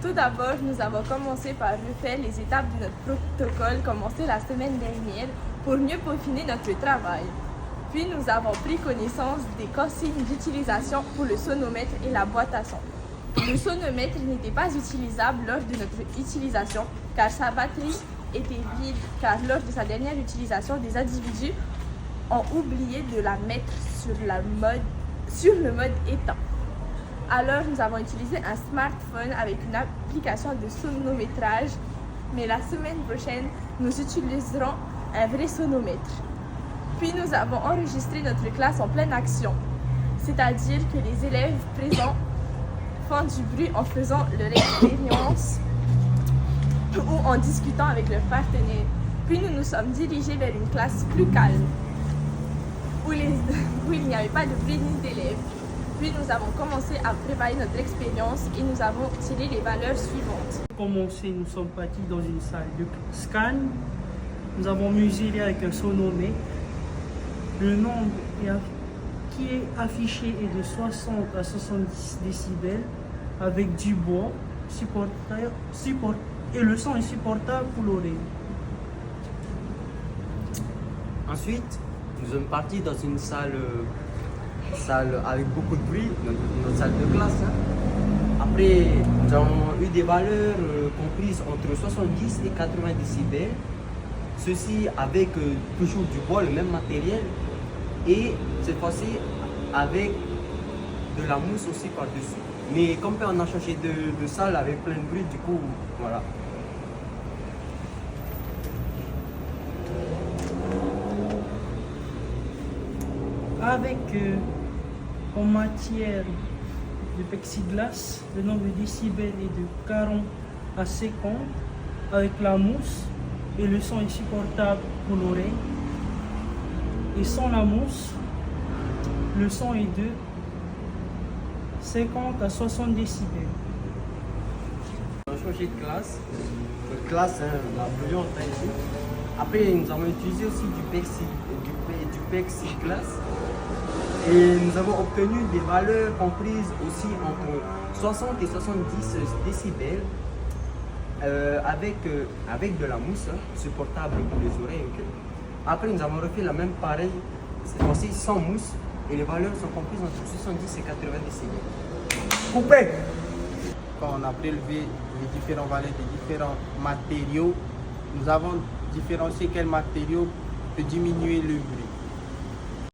Tout d'abord, nous avons commencé par refaire les étapes de notre protocole commencé la semaine dernière pour mieux peaufiner notre travail. Puis nous avons pris connaissance des consignes d'utilisation pour le sonomètre et la boîte à son. Le sonomètre n'était pas utilisable lors de notre utilisation car sa batterie était vide car lors de sa dernière utilisation, des individus ont oublié de la mettre sur le mode éteint. Alors nous avons utilisé un smartphone avec une application de sonométrage, mais la semaine prochaine, nous utiliserons un vrai sonomètre. Puis nous avons enregistré notre classe en pleine action, c'est-à-dire que les élèves présents font du bruit en faisant leur expérience ou en discutant avec leurs partenaires. Puis nous nous sommes dirigés vers une classe plus calme, où il n'y avait pas de bruit ni d'élèves. Puis nous avons commencé à préparer notre expérience et nous avons tiré les valeurs suivantes. Pour commencer, nous sommes partis dans une salle de scan. Nous avons mesuré avec un sonomètre. Le nombre qui est affiché est de 60 à 70 décibels avec du bois et le son est supportable pour l'oreille. Ensuite, nous sommes partis dans une salle avec beaucoup de bruit, notre salle de classe. Après, nous avons eu des valeurs comprises entre 70 et 80 décibels. Ceci avec toujours du bois, le même matériel. Et cette fois-ci avec de la mousse aussi par-dessus. Mais comme on a changé de salle avec plein de bruit, du coup, voilà. Avec en matière de plexiglas, le nombre de décibels est de 40 à 50 avec la mousse et le son est supportable pour l'oreille. Et sans la mousse, le son est de 50 à 60 décibels. On a changé de classe. Notre classe, la brouillon ici. Après, nous avons utilisé aussi du plexiglas. Et nous avons obtenu des valeurs comprises aussi entre 60 et 70 décibels avec de la mousse supportable pour les oreilles. Okay. Après, nous avons refait la même pareil, cette fois-ci sans mousse, et les valeurs sont comprises entre 70 et 80 décibels. Coupé! Quand on a prélevé les différentes valeurs des différents matériaux, nous avons différencié quel matériau peut diminuer le bruit.